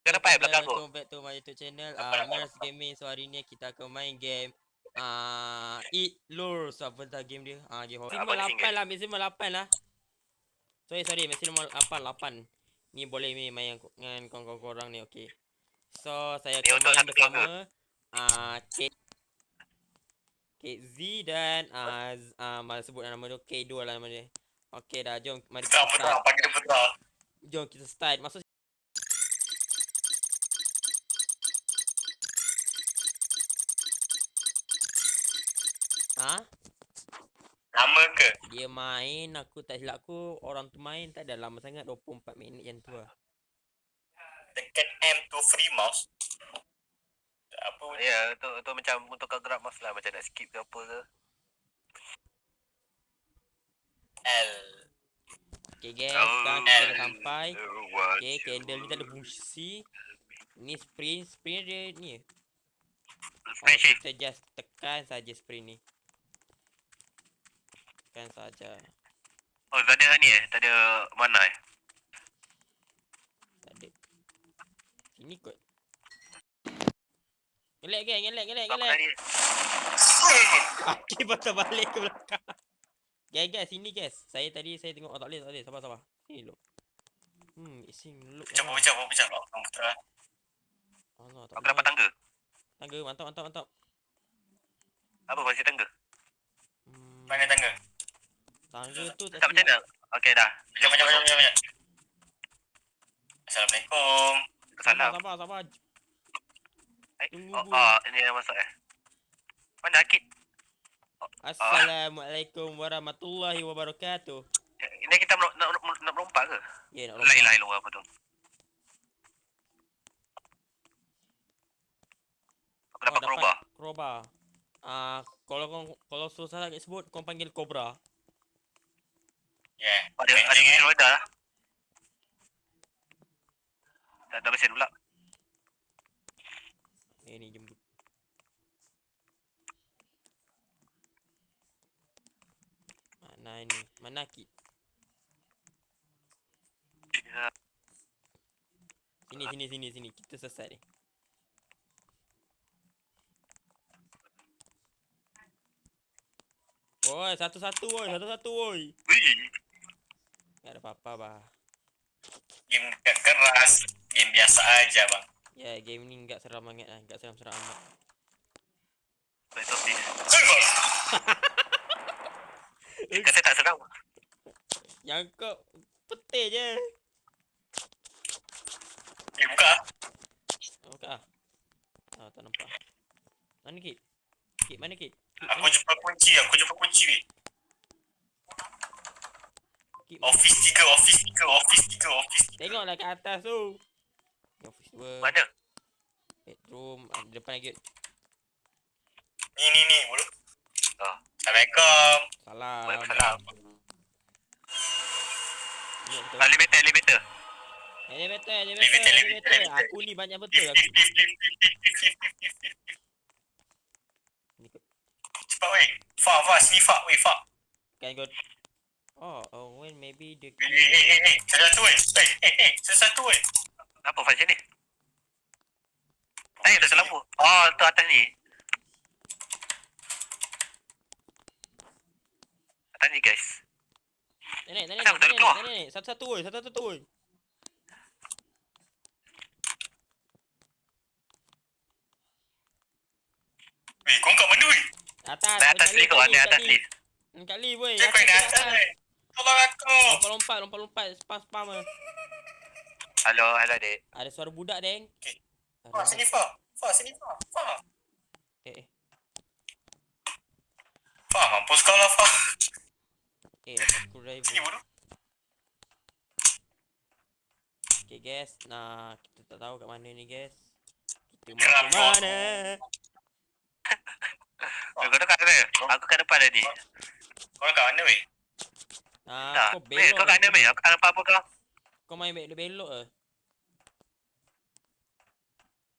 Kau dapat belakang tu. Welcome back to my YouTube channel Mers Gaming. So hari ni kita akan main game Eat Lures. Apa dah game dia? Game maksimal 8 lah, maksimal 8 lah. Sorry, maksimal 8. Ni boleh ni main dengan kawan-kawan korang ni, okey. So saya akan main bersama Kate Z dan malah sebut nama tu, K2 lah nama dia. Okey dah, jom mari kita start. Panggil dia putra. Jom kita start. Masuk Lama ke? dia main, aku tak silap aku, orang tu main tak ada lama sangat, 24 minit yang tu lah. Tekan M to free mouse. Apa Ya, tu macam untuk kau grab mouse lah, macam nak skip ke apa ke. L. Okay guys, sekarang kita dah sampai. Okay, candle ni tak ada fungsi. Ni sprint dia ni. Kita just tekan saja sprint ni. Tekan saja. Oh, tak ada ni tak ada mana Tak ada. Sini kot. Ngelak geng. Aki patah balik ke belakang. Guys, sini guys. Saya tengok, tak boleh. Sabar. Sini look. Ising look. Macam putra. Allah, tak aku dapat tangga. Tangga, mantap. Apa masih tangga? Mana tangga? Tangga tu Tak macam mana? Okey dah. Macam. Assalamualaikum. Salam. Sabar. Tunggu. Ini yang masuk Mana Akid? Assalamualaikum warahmatullahi wabarakatuh. Ini kita nak melompat ke? Ya, nak La ilaha illallah apa tu? Aku dapat crowbar. Kalau susah nak sebut, kau panggil cobra. Yeah. Ada gini roda lah. Dah mesin pula. Ni jemput. Mana Akid? Sini. Kita selesai ni. Oi, satu-satu woi. Tak ada apa-apa bah. Game gak keras, game biasa aja bang. Ya, game ni enggak seram sangat lah, enggak seram amat. Betul sih. Saya tak seram. Yang kau putih je. Buka. Buka ah. Tak nampak. Mana Kit? Mana Kit? Aku jumpa kunci weh. Office 3. Tengoklah kat atas tu. Office 2. Mana? Bedroom, depan lagi. Ni bulu. Assalamualaikum. Salam. Waalaikumsalam. Elevator. Elevator. Aku ni banyak betul aku. Ni kot. Cepat weh. Far sini far. Kan kau. Oh, when maybe the Satu weh. Apa function ni? Atas lampu. Tu atas ni. Atas ni guys. Nenek. Satu-satu woi. Weh, kau kat mana weh? Atas lift kau, ada atas lift. Dekat lift woi. Cek kau ni atas weh. Tolong aku. Lompat. Spam. Halo dek. Ada suara budak deng. Okay. Sini far. Far, mampus kau lah far. Dapat screwdriver. Sini bodoh. Okay guys, kita tak tahu kat mana ni guys. Kita mau ke mana? Kau kat mana? Aku kat depan tadi. Kau kat mana weh? Kau belok. Kau kat mana? Aku tak nampak apa kau. Kau main belok ke?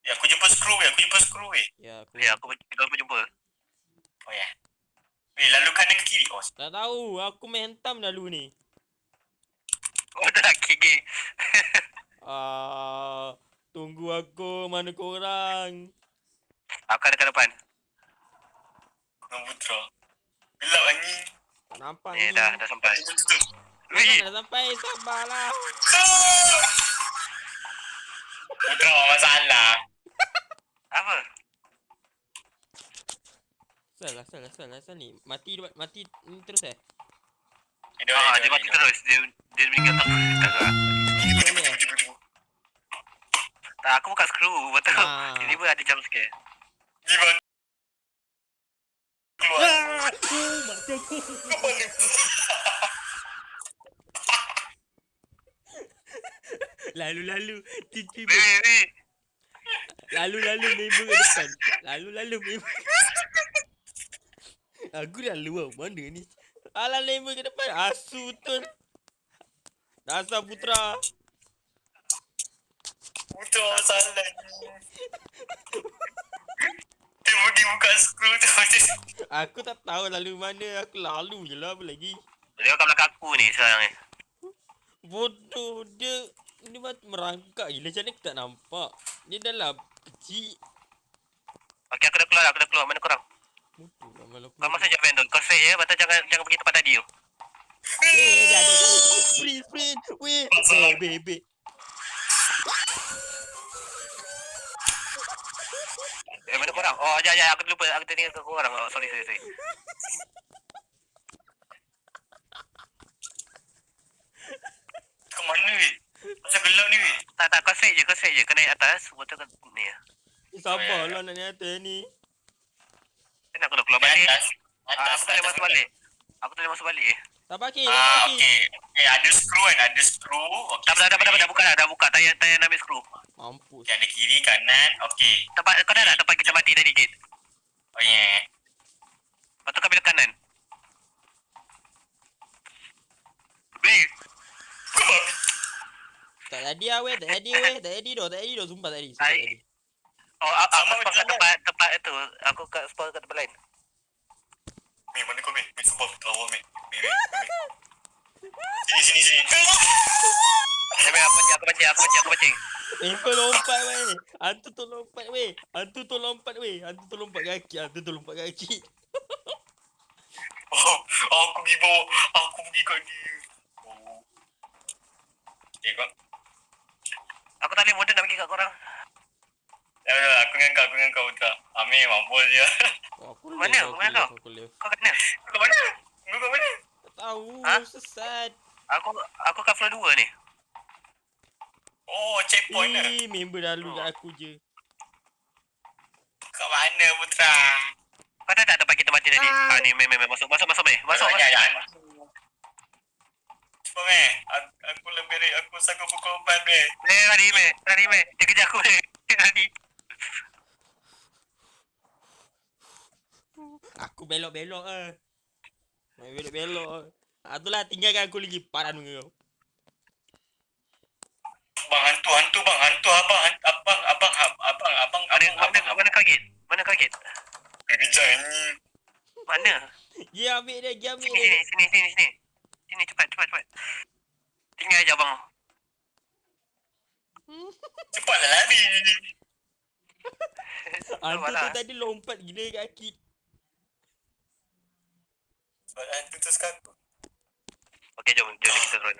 Ya, aku jumpa screw weh. Ya, aku jumpa. Oh ya. Weh, lalu kanan ke kiri? Oh, tak tahu, aku main hentam lalu ni. Oh, tak gigi. Tunggu aku, mana korang? Aku ada kat depan. Dengan Putra. Gelap anjing. Tak nampak Ni ni. dah sampai. Tutup. Wih, Dah sampai, sabarlah. Putra masalah. apa? Salah ni. Mati ni terus eh? Dia mati terus. Dia meninggal tak. Boleh eh? Tak, aku buka screw. Betul. Ah. Tiba-tiba ada jump scare. Gimana? Keluar. Mati aku. Kembali. Lalu. Tiba-tiba. Wih. Lalu member kat depan. Lalu member. Aku dah luar mana ni? Alah member kat depan. Asu betul. Dasar Putra. Putra masalah ni. Dia pergi buka skru tu. Aku tak tahu lalu mana. Aku lalu je lah apa lagi. Dia kat belakang aku ni sekarang ni. Bodoh dia. Dia macam merangkak gila. Macam mana aku tak nampak? Dia dalam kecil. Okey, aku dah keluar. Mana korang? Bodoh lah malu aku. Kau masuk je vendor. Kau straight je. Lepas tu jangan pergi tempat tadi tu. Dah. Sprint. Weh. Baby. Mana korang? Oh, ya. Aku lupa. Aku tadi ke korang. Oh, sorry. Ke mana weh? Macam gelap ni weh. Tak. Kau straight je. Kau naik atas. Betul kan ni. Sabarlah nak naik atas ni. Kenapa aku dah keluar balik? Atas. Aku tak boleh masuk balik. Tak pakai. Okey. Ada skru kan? Ada skru. Okey. Dah buka dah. Tayar nak ambil skru. Mampus. Okey, ada kiri, kanan. Okey. Kau dah nak tempat kita mati tadi, Kit? Oh, yeah. Lepas tu kau ambil kanan. Weh. Tak jadi lah weh. Tak jadi dah. Sumpah tak jadi. Oh, aku Sama spawn kat macam tempat itu. Aku spawn kat tempat lain. Mei, mana kau Mei? Mei, sumpah terlalu Mei. Mei. Sini. Mei, aku pancing. Kau lompat weh. Hantu tu lompat weh. Hantu tu lompat kaki. Oh, aku pergi bawa. Aku pergi kat dia. Oh. Okay, kau. Aku tak boleh modern nak pergi kat korang. Dah, aku dengan kau Putra. Amir, mampus je. Oh, aku Mana kau? Kau kat mana? Kau kat mana? Kau kat mana? Tak tahu. Ha? Sesat. Aku kat floor 2 ni. Oh, checkpoint lah. Member lalu kat aku je. Kat mana Putra? Kau dah tempat kita mati tadi. Ni Mei. Masuk Mei. Masuk. Cepat Mei. Aku lebih dari aku sanggup pukul 4 Mei. Lari Mei. Dia kejar aku Mei. Lari. Aku belok-belok ah. Belok. Itulah tinggalkan aku lagi padan dengan kau. Bang, hantu bang. Hantu abang. Mana kau Kit? Kejap ni. Mana? Dia ambil dia. Sini cepat. Tinggal je abang. Cepatlah lari. Hantu tu tadi lompat gila kat kaki. Sebab hantu tu sekatu. Okey, jom kita turun.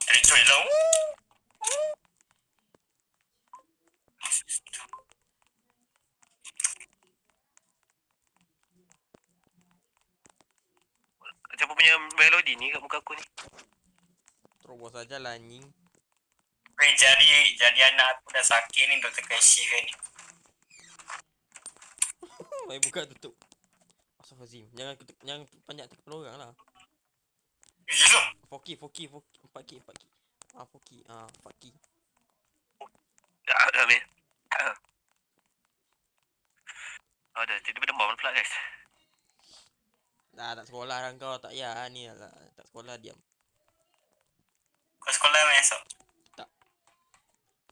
Enjoy lah. Siapa punya melodi ni kat muka aku ni? Terobos sajalah anjing. Weh, jari anak aku dah sakit ni. Doktor kasih ni. Mai buka tutup. Astagfirullahalazim. Jangan banyak kepala orang lah. Gila. 4K. 4K. 4K. Dah Mei. Dah tiba-tiba demam pula guys. Dah tak sekolah dah kau. Tak payah ni lah. Tak sekolah diam. Kau sekolah mana esok?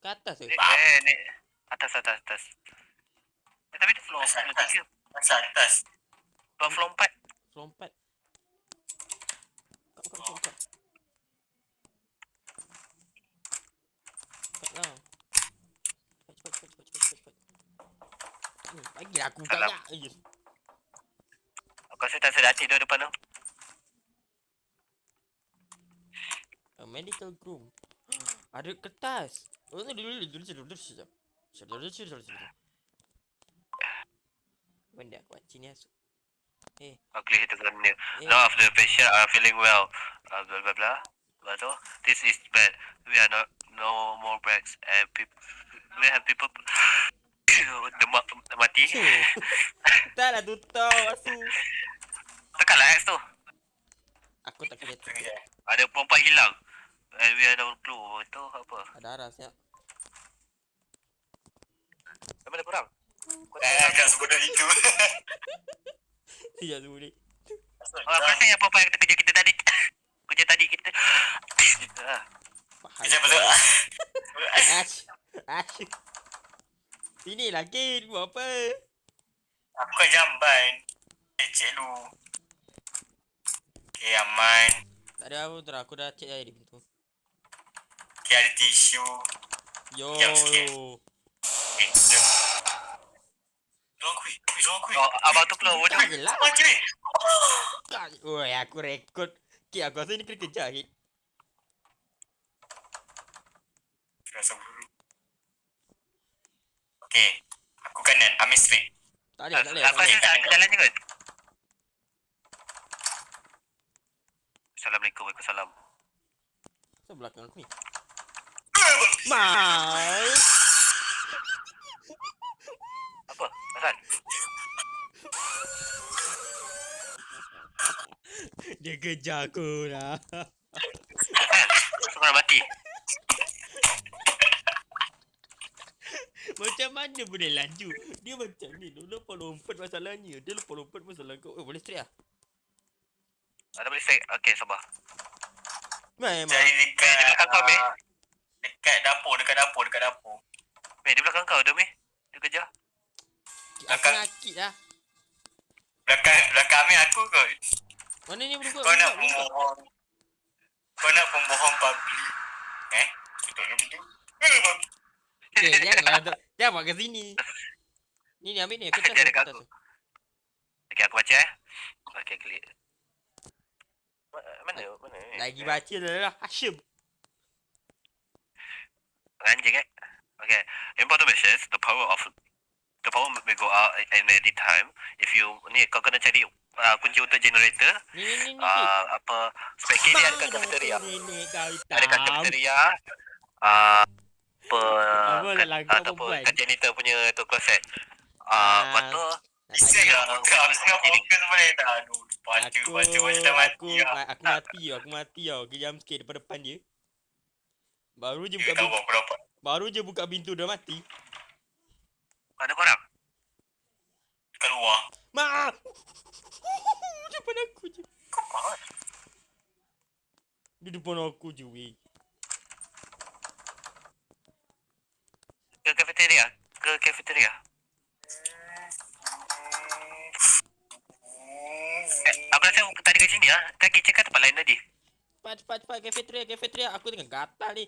Ke atas ke? Ni atas. Tapi dia floor Atas. 3. Masa atas. Floor Floor 4. 4. Kat lah. Cepat. Bagilah aku Salam. banyak je. Aku rasa tak sedar hati tu depan tu. Medical room. Ada kertas. Benda aku buat sini asuk. Aku lihat itu kan ni. Now after the patient are feeling well. Blah blah blah. Lepas tu, this is bad. We are not no more bags and people. We have people. Demak mati. Tak lah tutup asu. Tekanlah X tu. Aku tak kena tu. Ada perempuan hilang. And we are no clue. Itu apa? Ada arah siap. Mana korang? Agak sebenar itu. Tidak boleh. Aku rasa yang perempuan yang kerja kita tadi. Kerja tadi kita. Macam betul. Ash. Sini lagi buat apa? Aku kan jamban. Cek lu. Okay, aman. Tak ada apa terang. Aku dah cek air di pintu. Okay, ada tisu. Yo. Jam sikit. Okay, jom. Ruang kuih. Oh, abang tu keluar bodoh. Tak je lah. Macam ni. Oi, aku rekod. Okay, aku rasa ni kena kejar Hit. Rasa buruk. Okay. Aku kanan. Amin straight. Tak boleh. Aku rasa tak ada jalan je kot. Assalamualaikum. Waalaikumsalam. So belakang aku ni. Mai. Apa? Asal? Dia kejar aku lah. Asal? Orang mati. Macam mana boleh laju? Dia macam ni. Dia lupa lompat masalahnya. Dia lupa lompat masalah kau. Boleh straight lah? Ada boleh strike. Okay, sabar. Memang. Cari dekat Di belakang kau, Meh. Dekat dapur. Meh, di belakang kau dah, Meh. Dia kejar. Aku nakit lah. Belakang Amin aku kot. Mana ni boleh buat? Kau nak pembohong public. Betul. Okay, jangan buat kat sini. Ni ambil ni. Kertas Dia dekat kertas aku. tu. Okay, aku baca Okay, klik. Mana? Lagi baca dah lah. Hashim. Anjing Okay. Important messages. The power may go out at any time. If you ni kau kena cari kunci untuk generator. Ni. Apa spek dia dekat cafeteria. Ni kau Ada kat tahu. cafeteria. Ataupun kat janitor punya tu closet. Lepas tu Isi aku fokus boleh tak? Aduh, baca macam tak mati lah. Aku mati tau. Ke jam sikit depan dia. Baru je Dia tahu aku dapat. buka pintu dah mati. ada korang. Dekat luar. Ma! Depan aku je. Kau faham? Dia depan aku je weh. Ke cafeteria. Aku rasa tadi kat sini kan kitchen kan tempat lain tadi. Cepat cafeteria. Aku tengah gatal ni.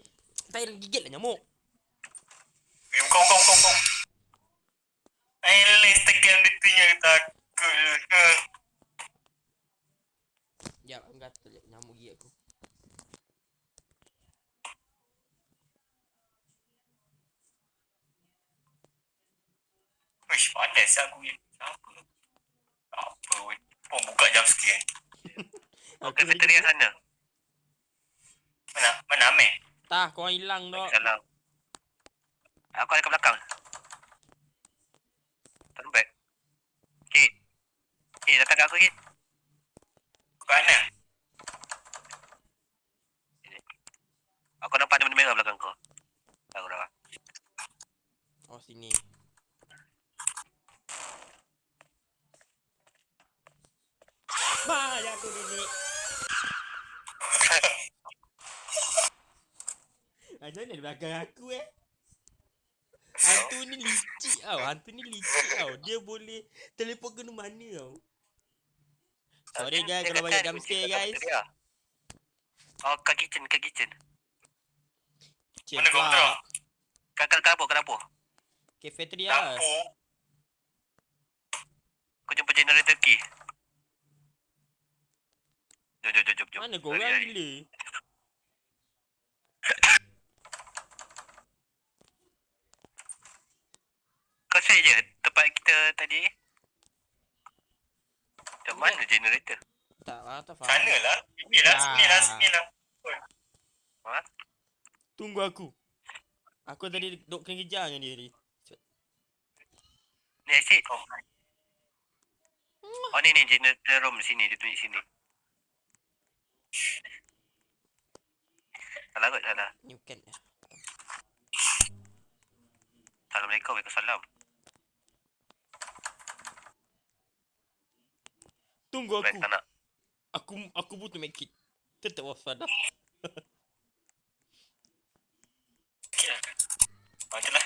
Saya gigit lah nyamuk. Buka. Ayolah, tekan dia tu yang takut. Sekejap, aku gatal je. Nyamuk gigit aku. Wish, panas aku ni. Apa weh. Pun buka jam sekian. Cafeteria sana. Mana Amir? Tah, korang hilang dah. Salam. Aku ada kat belakang. Turn back. Kit, datang kat aku, Kit. Kat mana? Aku nampak ada benda merah belakang kau. Tahu dah. Oh, sini. Mana aku ni? Macam mana di belakang aku Hantu ni licik tau. Dia boleh teleport ke mana tau. Sorry guys kalau banyak jump scare guys. Oh, kat kitchen. Mana kau betul? Kat dapur. Cafeteria. Dapur. Kau jumpa generator key. Jom. Mana korang gila? Kau set je tempat kita tadi. Macam mana generator? Tak faham. Sana lah. Sini lah. Ha? Tunggu aku. Aku tadi duk kena kejar dengan dia ni. Ni exit. Oh ni generator room sini. Dia tunjuk sini. Salah kot salah. Ni bukan. Assalamualaikum. Waalaikumsalam. Tunggu Baik, aku. tak nak. Aku butuh make it. Tetap waspada. Okey lah. Okeylah.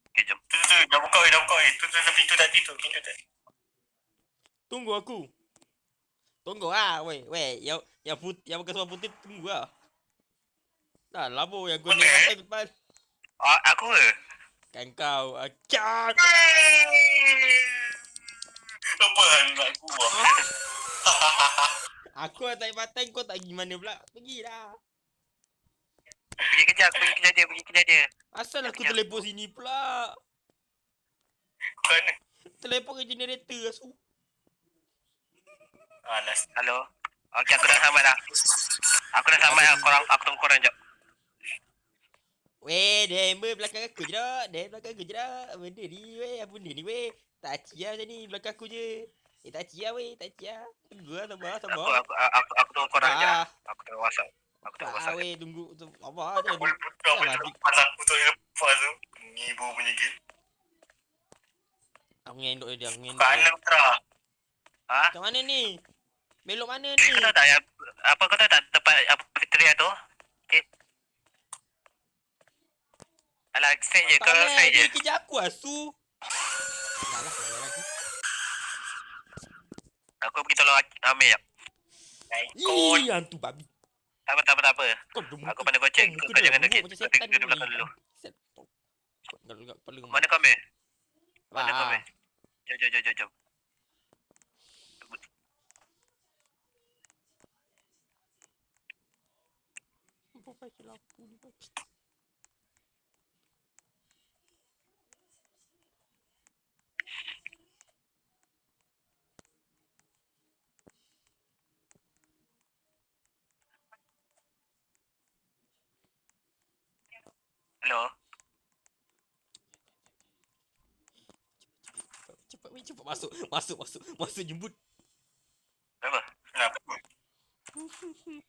Okay, jom. Tu. Dah buka. Tu pintu tadi tu. Pintu tadi. Tunggu aku. Tunggu ah, weh. Yang pakai seluar putih tunggu ah. Dah labo yang guna Boleh? pakai depan. Aku ke? Kan kau. Acak. Apa hal nak aku ah? Aku tak patang kau tak pergi mana pula. Pergilah. Pergi kejar dia. Asal aku teleport sini pula. Mana? Teleport ke generator asu. Alas. Halo. Okey, aku dah sampai dah. Aku tunggu korang jap. Weh, Dember belakang aku je dah. Benda ni weh, apa benda ni weh. Tak cia macam ni belakang aku je. Tak cia weh, tak cia. Tunggu lah, sabar. Aku tunggu korang je lah. Ah. Aku tengok WhatsApp. Tak weh, tunggu. Sabar je. Kau lepas aku tu lepas tu. Ngibu punya game. Aku ngendok dia, Kanan Putra. Ha? Kat mana ni? Belok mana ni? Kau tahu tak yang kau tahu tak tempat apa Victoria tu? Okay. Alah, set je. Kau set je. Dia kejar aku asu. Dah lah, lagi. Aku pergi tolong Amir jap. Ih, hantu babi. Tak apa. Kau demu. Aku pandai gocek. Kau jangan degil. Kau duduk belakang dulu. Kepala Mana kau Amir? Mana kau Amir? Jom. Pakai lampu ni babi. Hello. Cepat masuk jemput. Kenapa? Kenapa? Okey.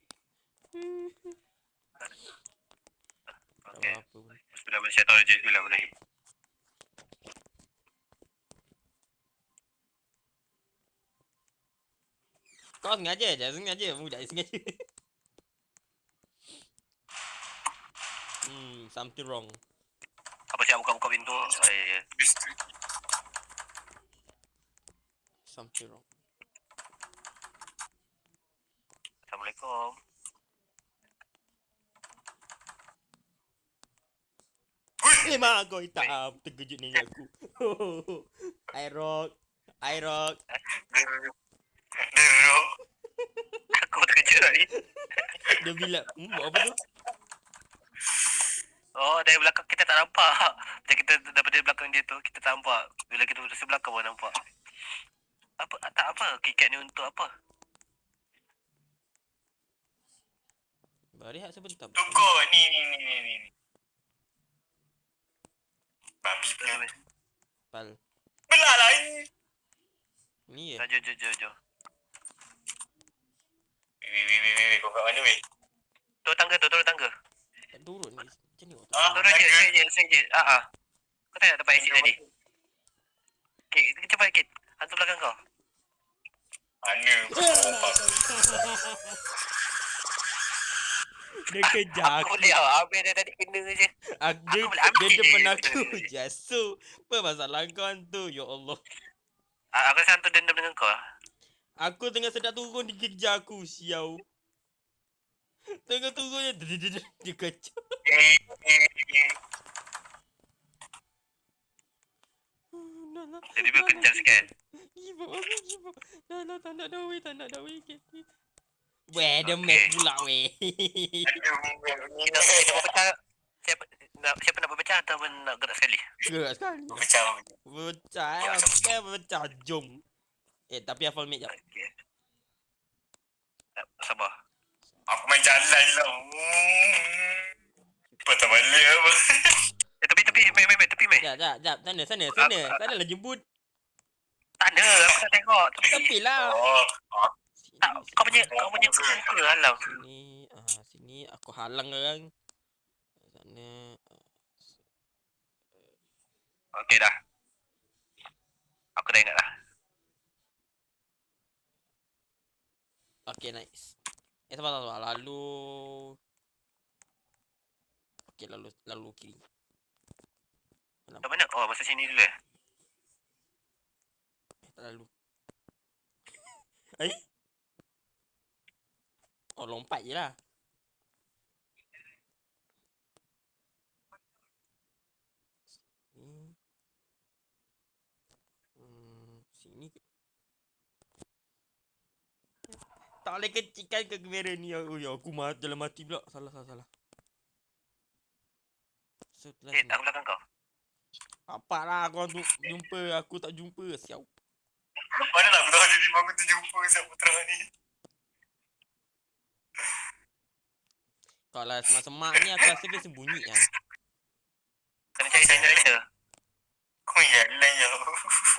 Apa pun. Bismillahirrahmanirrahim. Kau sengaja. Budak sengaja. Something wrong. Apa siap buka pintu? Ya. Something wrong. Assalamualaikum. Mak kau hitam. Terkejut nenek aku. I rock. Derok. Aku terkejut tadi. Dia bilang, buat apa tu? Oh, dari belakang kita tak nampak. Macam kita daripada belakang dia tu, kita tak nampak. Bila kita duduk sebelah kau baru nampak. Tak apa. Kikat ni untuk apa? Rehat sebentar. Tunggu. Ni. Babi punya. Pal. Belah lah ni. Ni ya. Jom. Weh. Kau kat mana weh? Turun tangga. Tak turun ni. Macam ni waktu. Turun je, set je. Kau tak nak tempat exit tadi? Okay, cepat sikit. Hantu belakang kau. Mana? Dia kejar Aku aku. boleh Ambil dia tadi kena je. Dia boleh ambil dia depan je. aku. Jasu. Apa masalah kau hantu? Ya Allah. Aku rasa hantu dendam dengan kau. Aku tengah sedap turun dia kejar aku siau. Tengah turun dia kecap. Jadi dia kejar sikit. Give up, aku give up. Dah, tak nak dah weh, tak nak dah weh. Weh, dia Okay. match pula weh. Kita pecah. Siapa nak berpecah atau nak gerak sekali? Gerak sekali. Pecah. Pecah, kan pecah, jom. Tapi hafal mate jap. Okay. Sabar. Aku main jalan lah. Patah balik apa. Tepi, main, tepi, main. Jap. Sana lah jemput. Tak ada, aku nak tengok. Tepi lah. Oh. Tak, kau punya muka halang. Sini aku halang orang. Sana. Okey dah. Aku dah ingat dah. Okay, nice. Sabar. Lalu. Okay, lalu kiri. Kat mana? Oh, masa sini dulu eh. Tak lalu. Oh, lompat je lah. Sini ke? Tak boleh kecilkan ke kamera ni. Oh ya, aku dalam mati pula. Salah. Aku belakang kau. Apa lah kau jumpa. Aku tak jumpa. Siau. Mana lah aku tahu jadi aku terjumpa siap putra ni. Kalau semak-semak ni aku rasa dia sembunyi lah. Kena cari generator. Kau jalan je.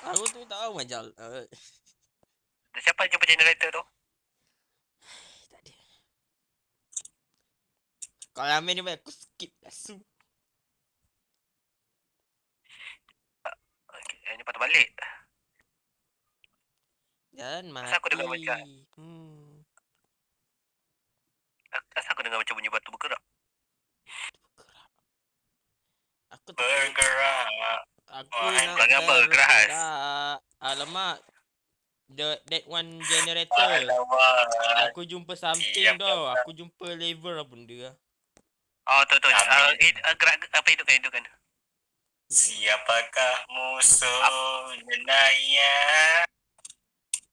Aku tu tahu macam. Siapa jumpa generator tu? Tak ada. Kalau main ni aku skip lah su. Okay, ni patah balik. Dan mati. Asal aku dengar macam Asal aku dengar macam bunyi batu bergerak. Aku tak Bergerak. Aku Oh, nak jangan bergerak. Alamak. That one generator. Alamak. Aku jumpa something tau. Aku jumpa lever apa benda lah. Oh, tu. Gerak apa hidupkan. Siapakah musuh jenayah?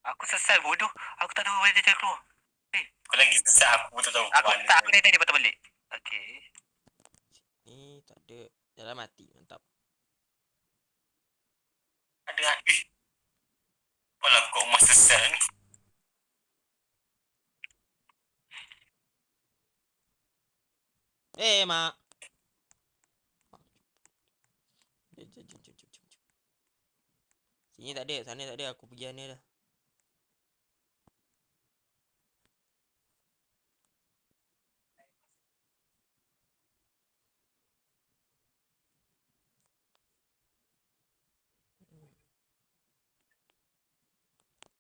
Aku sesat bodoh. Aku tak tahu mana dia keluar. Aku lagi sesat aku tak tahu Aku mana. tak aku dia patah balik. Okey. Ni tak ada. Jalan mati. Mantap. Ada habis. Apalah kau rumah sesat ni. Mak. Jom. Sini tak ada. Sana tak ada. Aku pergi sana dah.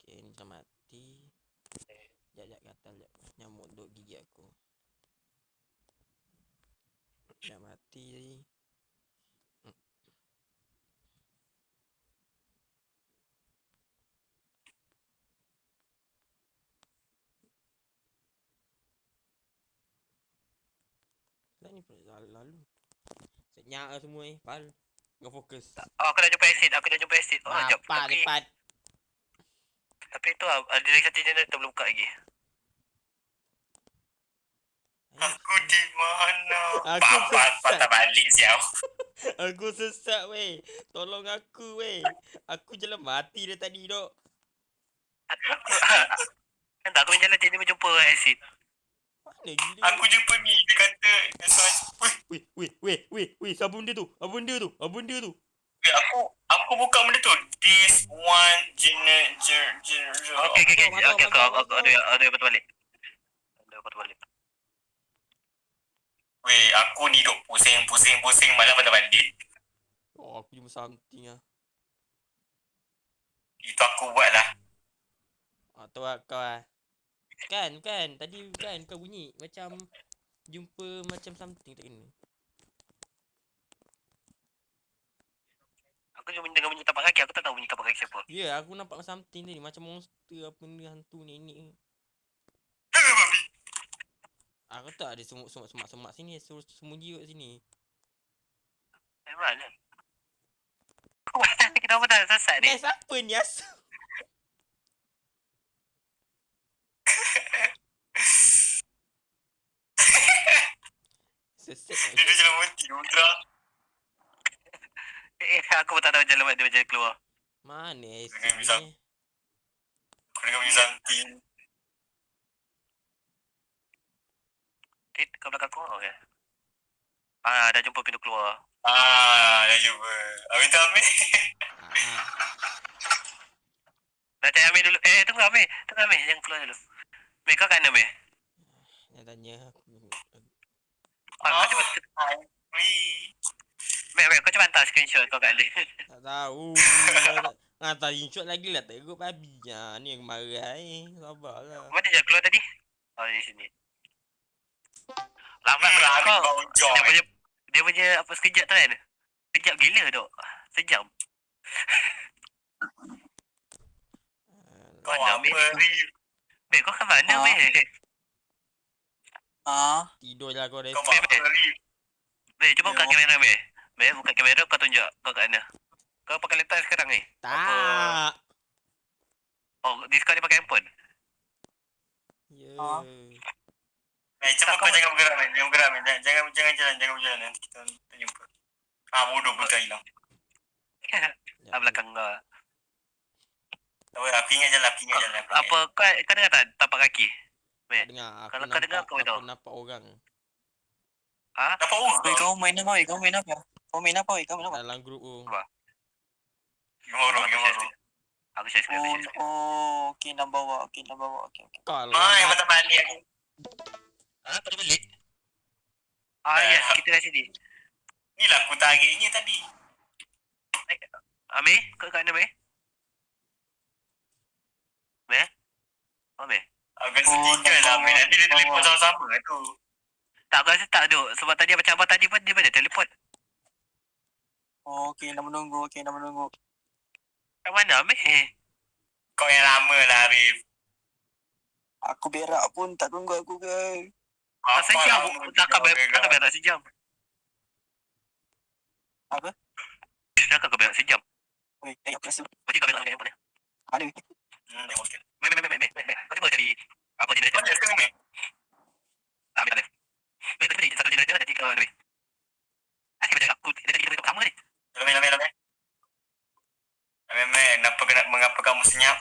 Okay, ni dah mati. Sekejap gatal sekejap. Nyamuk duduk gigi aku. Dah mati tadi. Dah ni pun lalu. Senyak lah semua Pal. Kau fokus. Oh, aku dah jumpa exit. Oh, jap. Bapak depan. Tapi tu ada lagi satu generator belum buka lagi. Aku di mana? Aku Bapak sesat. patah balik siap. Aku sesat weh. Tolong aku weh. Aku jalan mati dah tadi dok. Kan tak aku jalan tiba-tiba jumpa exit. Mana gila? Aku jumpa ni dia kata Weh, apa benda tu? Apa benda tu? aku buka benda tu. This one generator. Okey. Aku ada patah balik. Weh, aku ni duk pusing malam patah balik. Oh, aku jumpa something lah. Itu aku buat lah. Tu lah kau lah. Kan. Tadi kan kau bunyi. Macam jumpa macam something tak kena. Aku cuma dengar bunyi tapak kaki. Aku tak tahu bunyi tapak kaki siapa. Ya, aku nampak something tadi macam monster apa ni hantu nenek. Babi. Aku tak ada semak sini, suruh sembunyi kat sini. Mana? Kau kenapa tak sesat ni? Nice apa ni asu? Sesat Dia dah jalan mati, Udra. Aku pun tak tahu jalan dia macam keluar. Mana asu Dengan misal. ni? Aku dengar bunyi something. Kau belakang aku? Okay. Dah jumpa pintu keluar. Dah jumpa. Habis tu Amir. Ah, Dah cari Amir dulu. Tunggu Amir. Tunggu Amir. Jangan keluar dulu. Amir, kau kat mana Amir? Yang tanya aku. Kau cuba... Amir, kau cuba hantar screenshot kau kat dia. Tak tahu. Hantar screenshot lagi lah teruk babi. Ni yang marah Sabarlah. Mana dia keluar tadi? Oh, di sini. Lambat pula Amir kau. bawa joy. Dia punya apa sekejap tu kan? Sekejap gila dok. Sejam. Kau Mana, apa Amir? ni? Amir, kau kat mana Amir? Tidur lah kau Kau rest. apa ni? Amir, cuba buka Yo. kamera Amir. Amir, buka kamera kau tunjuk kau kat mana. Kau pakai laptop sekarang ni? Tak. Oh, Discord dia pakai handphone? Ya. Cuba kau jangan bergerak, man. Jangan bergerak, man. Jangan jalan. Nanti kita jumpa. Bodoh pun tak hilang. Belakang kau. Tak apa, api ingat jalan. Apa, kau dengar tak tapak kaki? Tak dengar. Aku Kalau kau dengar, kau tahu. aku nampak orang. Dapat orang. Kau main apa? Kau main apa? Dalam grup tu. Gemorong. Aku share screen. Okey, nak bawa. Okey. Kalau Yang patah balik aku. Pada balik? Ya, kita kat sini. Ni lah aku tariknya tadi. Amir, kau kat mana Amir? Amir? Agak sedikit lah, man. Nanti dia telepon sama-sama lah tu. Tak, aku rasa tak duk. Sebab tadi macam abang tadi pun dia mana telepon. Okey, nak menunggu. Kat mana Amir? Kau yang lama lah, Arif. Aku berak pun tak tunggu aku ke. Tak sejam. Takkan berak sejam. Apa? Takkan kau berak sejam. Oi, aku rasa Macam kau berak dengan handphone. ada. Tengok sikit. Meh. Kau cuba cari apa generator? Kau sekarang ni? Tak, Amir tak ada. Meh, kau cuba cari satu generator nanti kau Amir. Macam aku. Dia kita sama ni. Lame. Mengapa kamu senyap?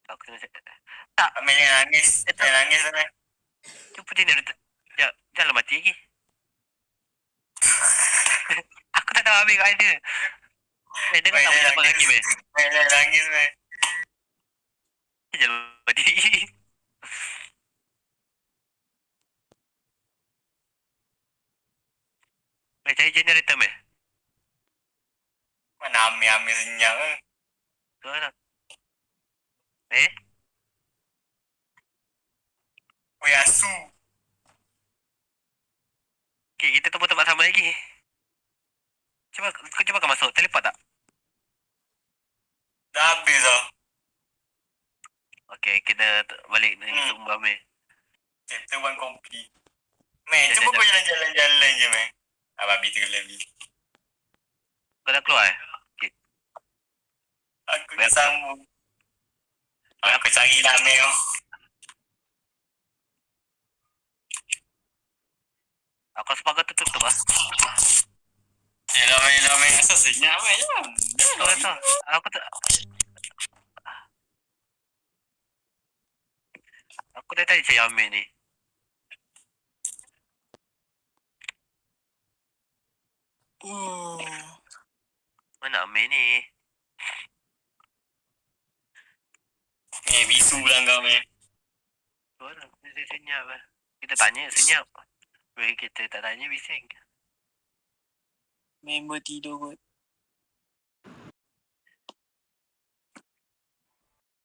Aku tengok. Tak, Amir yang nangis. Amir. cuba generator. Jangan mati lagi. Aku tak tahu Amir kat mana. Meh, dengar tak boleh dapat kaki Meh. Amir nangis, man. Jangan mati lagi. Meh, cari generator Meh. Mana Amir senyap eh? Tu lah. Weh, asu. Okay, kita tunggu tempat sama lagi. Cuba kau masuk. Teleport tak? Dah habis lah. Okay, kita balik dengan sumber Amir. Chapter 1 complete. Man, cuba kau jalan-jalan je, man. Babi tergelabih. Kau dah keluar Okay. Aku dah sambung. Aku carilah, Mel. Aku sepakat tutup lah. Yelah, man. Asal senyap, man. Tu. Aku tak... Aku dah tadi cari Amir ni. Mana Amir ni? Bisu lah kau, man. Tu lah. Dia senyap lah. Kita tanya senyap. Kita tak tanya bising. Member tidur kot.